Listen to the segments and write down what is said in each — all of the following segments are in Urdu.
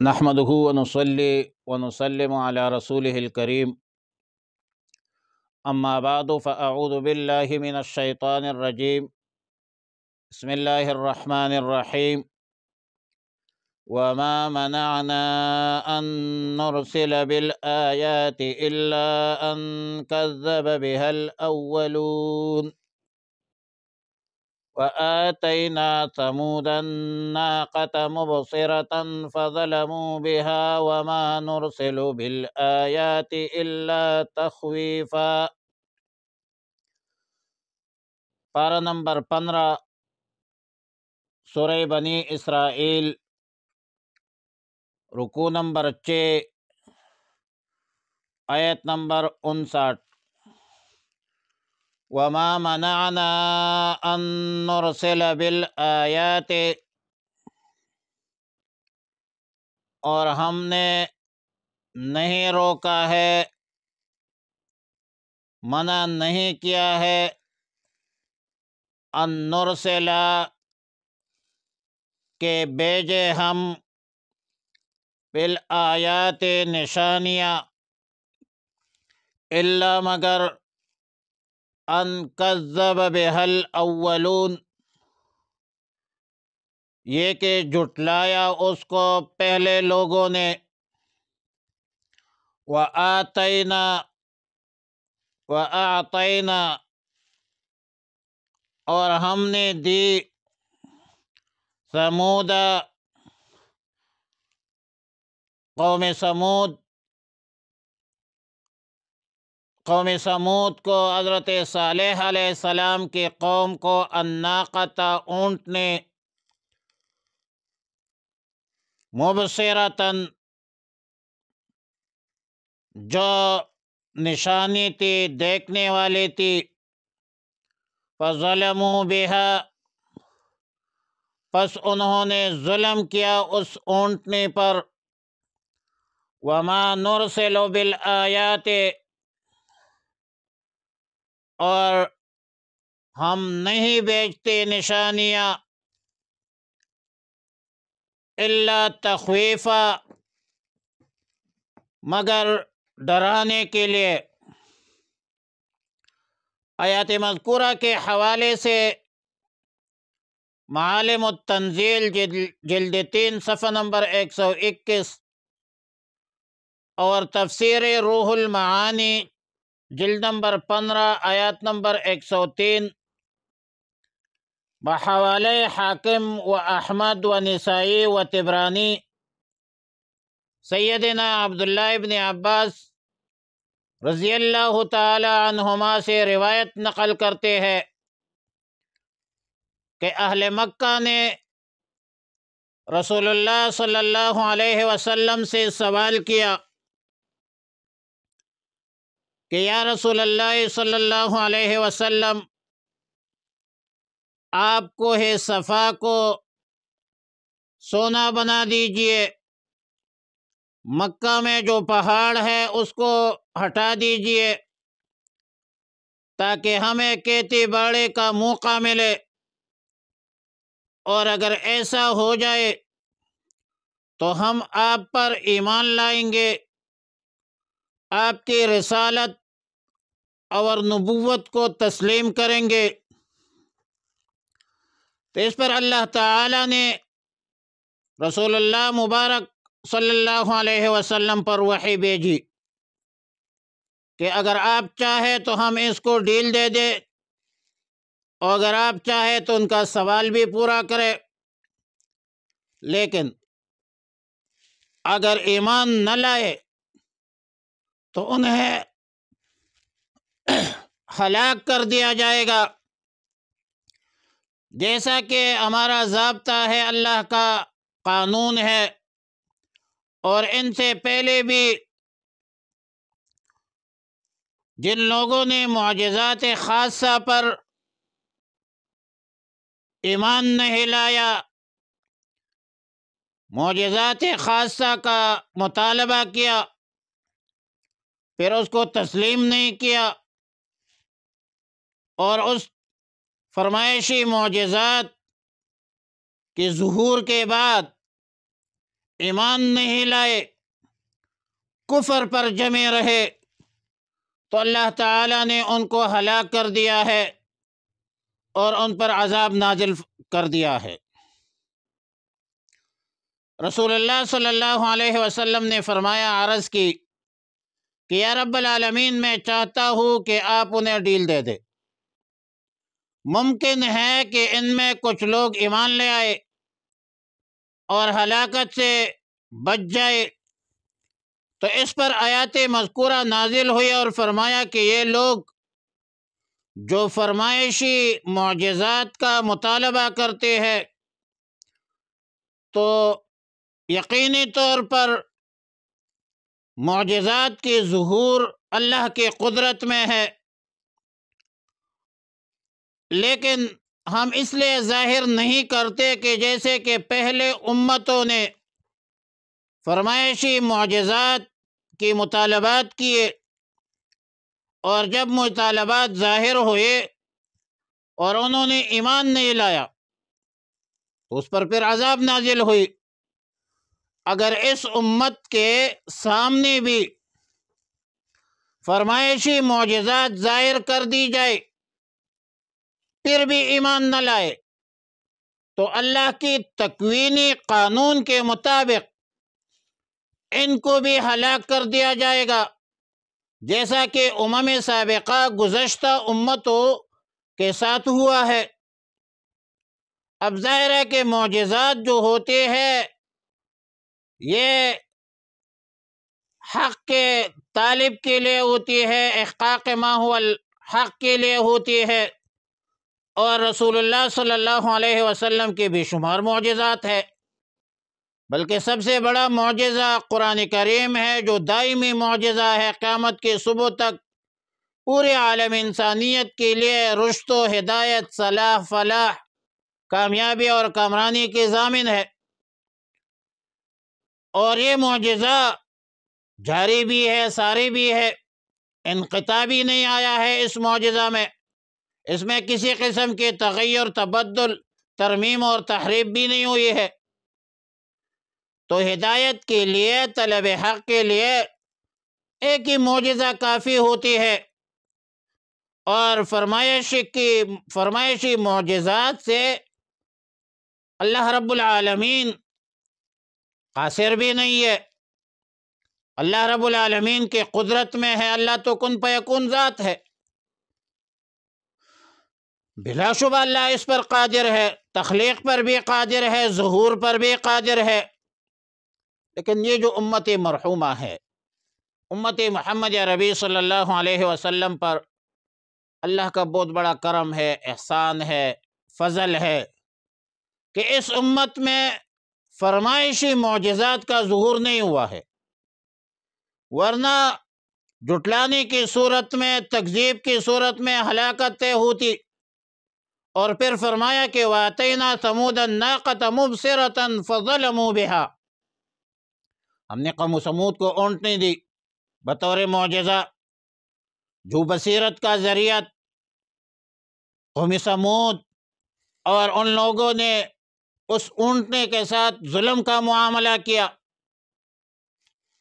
نحمده ونصلي ونسلم على رسوله الكريم أما بعد فأعوذ بالله من الشيطان الرجيم بسم الله الرحمن الرحيم وما منعنا أن نرسل بالآيات إلا أن كذب بها الأولون وآتينا ثمود الناقة مبصرة فظلموا بها وما نرسل بالآيات إلا تخويفا۔ پارہ نمبر 15 سورہ بنی اسرائیل، رکوع نمبر 6، آیت نمبر 59۔ وما منعنا ان نرسل بالآیات، اور ہم نے نہیں روکا ہے، منع نہیں کیا ہے، ان نرسل کہ بھیجے ہم، بالآیات نشانیاں، الا مگر ان کذب بها الاولون، یہ کہ جھٹلایا اس کو پہلے لوگوں نے، وآتینا وأعطینا، اور ہم نے دی، ثمود قوم سمود کو، حضرت صالح علیہ السلام کی قوم کو، الناقۃ اونٹ نے، مبصرۃً جو نشانی تھی، دیکھنے والی تھی، فظلموا بها، پس انہوں نے ظلم کیا اس اونٹنی پر، وما نرسل بالآیات، اور ہم نہیں بھیجتے نشانیاں، الا تخویفا، مگر ڈرانے کے لیے۔ آیات مذکورہ کے حوالے سے معالم التنزیل جلد 3 صفحہ نمبر 121، اور تفسیر روح المعانی جلد نمبر 15 آیات نمبر 103، بحوالے حاکم و احمد و نسائی و طبرانی، سیدنا عبداللہ ابن عباس رضی اللہ تعالی عنہما سے روایت نقل کرتے ہیں کہ اہل مکہ نے رسول اللہ صلی اللہ علیہ وسلم سے سوال کیا کہ یا رسول اللہ صلی اللہ علیہ وسلم، آپ کوہ صفا کو سونا بنا دیجئے، مکہ میں جو پہاڑ ہے اس کو ہٹا دیجئے، تاکہ ہمیں کھیتی باڑی کا موقع ملے، اور اگر ایسا ہو جائے تو ہم آپ پر ایمان لائیں گے، آپ کی رسالت اور نبوت کو تسلیم کریں گے۔ تو اس پر اللہ تعالی نے رسول اللہ مبارک صلی اللہ علیہ وسلم پر وحی بھیجی کہ اگر آپ چاہیں تو ہم اس کو ڈیل دے دیں، اور اگر آپ چاہیں تو ان کا سوال بھی پورا کرے، لیکن اگر ایمان نہ لائے تو انہیں ہلاک کر دیا جائے گا، جیسا کہ ہمارا ضابطہ ہے، اللہ کا قانون ہے۔ اور ان سے پہلے بھی جن لوگوں نے معجزات خاصہ پر ایمان نہیں لایا، معجزات خاصہ کا مطالبہ کیا، پھر اس کو تسلیم نہیں کیا، اور اس فرمائشی معجزات کے ظہور کے بعد ایمان نہیں لائے، کفر پر جمے رہے، تو اللہ تعالیٰ نے ان کو ہلاک کر دیا ہے اور ان پر عذاب نازل کر دیا ہے۔ رسول اللہ صلی اللہ علیہ وسلم نے فرمایا، عرض کی کہ یا رب العالمین، میں چاہتا ہوں کہ آپ انہیں ڈیل دے دے۔ ممکن ہے کہ ان میں کچھ لوگ ایمان لے آئے اور ہلاکت سے بچ جائے، تو اس پر آیات مذکورہ نازل ہوئی اور فرمایا کہ یہ لوگ جو فرمائشی معجزات کا مطالبہ کرتے ہیں تو یقینی طور پر معجزات کی ظہور اللہ کی قدرت میں ہے، لیکن ہم اس لیے ظاہر نہیں کرتے کہ جیسے کہ پہلے امتوں نے فرمائشی معجزات کی مطالبات کیے، اور جب مطالبات ظاہر ہوئے اور انہوں نے ایمان نہیں لایا تو اس پر پھر عذاب نازل ہوئی۔ اگر اس امت کے سامنے بھی فرمائشی معجزات ظاہر کر دی جائے پھر بھی ایمان نہ لائے تو اللہ کی تکوینی قانون کے مطابق ان کو بھی ہلاک کر دیا جائے گا، جیسا کہ سابقہ گزشتہ امتوں کے ساتھ ہوا ہے۔ اب ظاہر ہے کہ معجزات جو ہوتے ہیں یہ حق کے طالب کے لیے ہوتی ہے، احقاق ما هو الحق کے لیے ہوتی ہے، اور رسول اللہ صلی اللہ علیہ وسلم کے بے شمار معجزات ہے، بلکہ سب سے بڑا معجزہ قرآن کریم ہے، جو دائمی معجزہ ہے، قیامت کے صبح تک پورے عالم انسانیت کے لیے رشد و ہدایت، صلاح، فلاح، کامیابی اور کامرانی کی ضامن ہے۔ اور یہ معجزہ جاری بھی ہے، ساری بھی ہے، انقطاع بھی نہیں آیا ہے اس معجزہ میں، اس میں کسی قسم کے تغیر، تبدل، ترمیم اور تحریف بھی نہیں ہوئی ہے۔ تو ہدایت کے لیے، طلب حق کے لیے ایک ہی معجزہ کافی ہوتی ہے، اور فرمائشی معجزات سے اللہ رب العالمین قاصر بھی نہیں ہے، اللہ رب العالمین کے قدرت میں ہے، اللہ تو کن فیکون ذات ہے، بلا شبہ اللہ اس پر قادر ہے، تخلیق پر بھی قادر ہے، ظہور پر بھی قادر ہے۔ لیکن یہ جو امت مرحومہ ہے، امت محمد عربی صلی اللہ علیہ وسلم پر اللہ کا بہت بڑا کرم ہے، احسان ہے، فضل ہے کہ اس امت میں فرمائشی معجزات کا ظہور نہیں ہوا ہے، ورنہ جھٹلانے کی صورت میں، تکذیب کی صورت میں ہلاکتیں ہوتی، اور پھر فرمایا کہ وَآتَيْنَا ثَمُودَ النَّاقَةَ مُبْصِرَةً فَظَلَمُوا بِهَا، ہم نے قوم ثمود کو اونٹنی دی بطور معجزہ، جو بصیرت کا ذریعہ قوم ثمود، اور ان لوگوں نے اس اونٹنے کے ساتھ ظلم کا معاملہ کیا،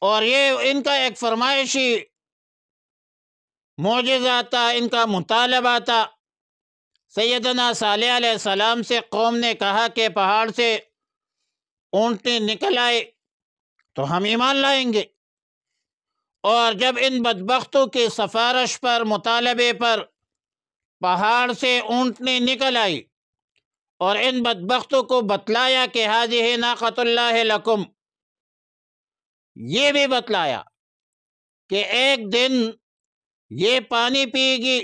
اور یہ ان کا ایک فرمائشی معجزہ تھا، ان کا مطالبہ تھا۔ سیدنا صالح علیہ السلام سے قوم نے کہا کہ پہاڑ سے اونٹنی نکل آئے تو ہم ایمان لائیں گے، اور جب ان بدبختوں کی سفارش پر، مطالبے پر پہاڑ سے اونٹنی نکل آئی اور ان بدبختوں کو بتلایا کہ ہذہ ناقۃ اللہ لکم، یہ بھی بتلایا کہ ایک دن یہ پانی پیے گی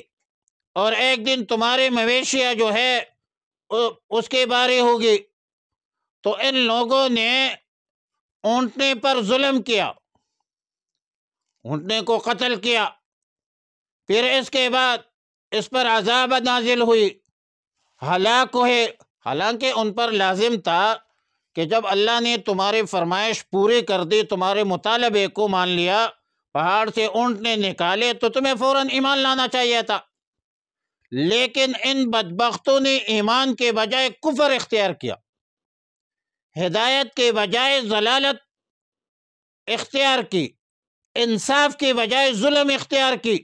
اور ایک دن تمہارے مویشیاں جو ہے اس کے بارے ہوگی، تو ان لوگوں نے اونٹنے پر ظلم کیا، اونٹنے کو قتل کیا، پھر اس کے بعد اس پر عذاب نازل ہوئی، ہلاک ہوئے، حالانکہ ان پر لازم تھا کہ جب اللہ نے تمہاری فرمائش پوری کر دی، تمہارے مطالبے کو مان لیا، پہاڑ سے اونٹنے نکالے، تو تمہیں فوراً ایمان لانا چاہیے تھا، لیکن ان بدبختوں نے ایمان کے بجائے کفر اختیار کیا، ہدایت کے بجائے ضلالت اختیار کی، انصاف کی بجائے ظلم اختیار کی،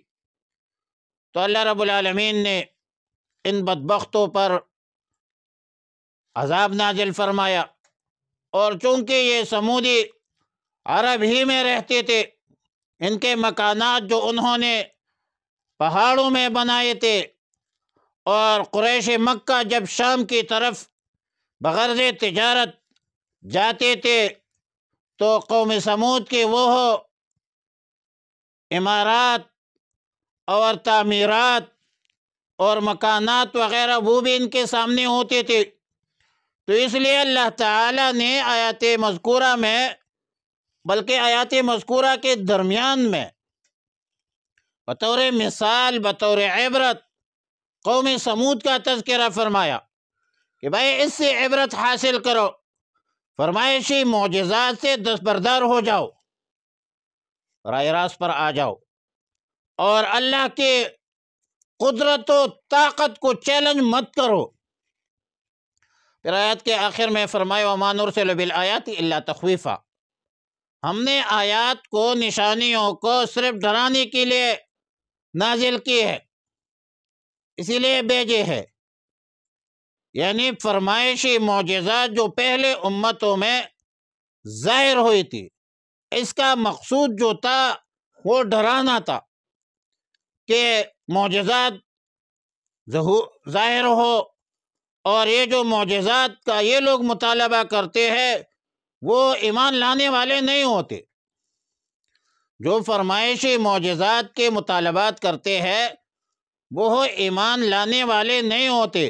تو اللہ رب العالمین نے ان بدبختوں پر عذاب نازل فرمایا۔ اور چونکہ یہ سمودی عرب ہی میں رہتے تھے، ان کے مکانات جو انہوں نے پہاڑوں میں بنائے تھے، اور قریش مکہ جب شام کی طرف بغرض تجارت جاتے تھے تو قوم سمود کے وہ عمارات اور تعمیرات اور مکانات وغیرہ وہ بھی ان کے سامنے ہوتے تھے۔ تو اس لیے اللہ تعالیٰ نے آیات مذکورہ میں، بلکہ آیات مذکورہ کے درمیان میں، بطور مثال، بطور عبرت قوم سمود کا تذکرہ فرمایا کہ بھائی اس سے عبرت حاصل کرو، فرمائشی معجزات سے دستبردار ہو جاؤ، راہ راست پر آ جاؤ، اور اللہ کے قدرت و طاقت کو چیلنج مت کرو۔ پھر آیات کے آخر میں فرمایا وَمَا نُرْسِلُ بِالْآيَاتِ إِلَّا تَخْوِيفًا، ہم نے آیات کو، نشانیوں کو صرف ڈرانے کے لیے نازل کی ہے، اسی لیے بھیجے ہے۔ یعنی فرمائشی معجزات جو پہلے امتوں میں ظاہر ہوئی تھی، اس کا مقصود جو تھا وہ ڈرانا تھا کہ معجزات ظاہر ہو، اور یہ جو معجزات کا یہ لوگ مطالبہ کرتے ہیں وہ ایمان لانے والے نہیں ہوتے۔ جو فرمائشی معجزات کے مطالبات کرتے ہیں وہ ایمان لانے والے نہیں ہوتے،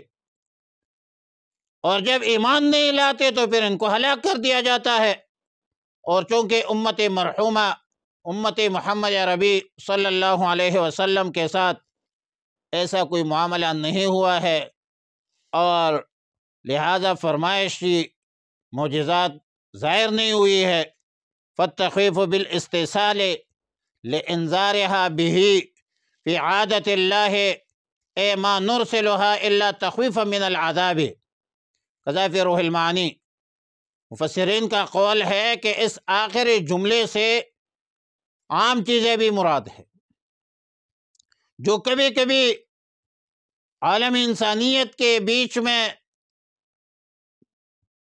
اور جب ایمان نہیں لاتے تو پھر ان کو ہلاک کر دیا جاتا ہے۔ اور چونکہ امت مرحومہ، امت محمد عربی صلی اللہ علیہ وسلم کے ساتھ ایسا کوئی معاملہ نہیں ہوا ہے، اور لہذا فرمائشی معجزات ظاہر نہیں ہوئی ہے، فالتخویف بالاستئصال لانذارها به فی عادت اللہ اے ما نرسلها الا تخویفا من العذاب، کذا فی روح المعانی۔ مفسرین کا قول ہے کہ اس آخری جملے سے عام چیزیں بھی مراد ہے جو کبھی کبھی عالم انسانیت کے بیچ میں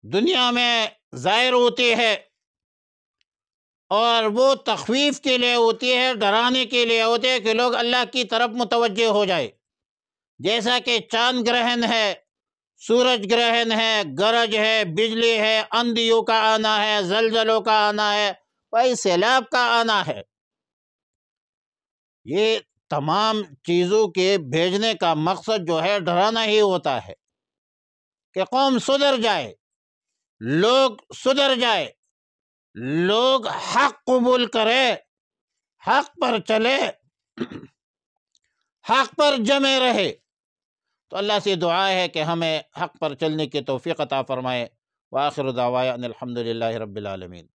دنیا میں ظاہر ہوتی ہے، اور وہ تخویف کے لیے ہوتی ہے، ڈرانے کے لیے ہوتی ہے کہ لوگ اللہ کی طرف متوجہ ہو جائے، جیسا کہ چاند گرہن ہے، سورج گرہن ہے، گرج ہے، بجلی ہے، اندھیوں کا آنا ہے، زلزلوں کا آنا ہے، بھائی سیلاب کا آنا ہے۔ یہ تمام چیزوں کے بھیجنے کا مقصد جو ہے ڈرانا ہی ہوتا ہے کہ قوم سدھر جائے، لوگ سدھر جائے، لوگ حق قبول کرے، حق پر چلے، حق پر جمے رہے۔ تو اللہ سے دعا ہے کہ ہمیں حق پر چلنے کی توفیق عطا فرمائے۔ وآخر دعوانا الحمد للہ رب العالمین۔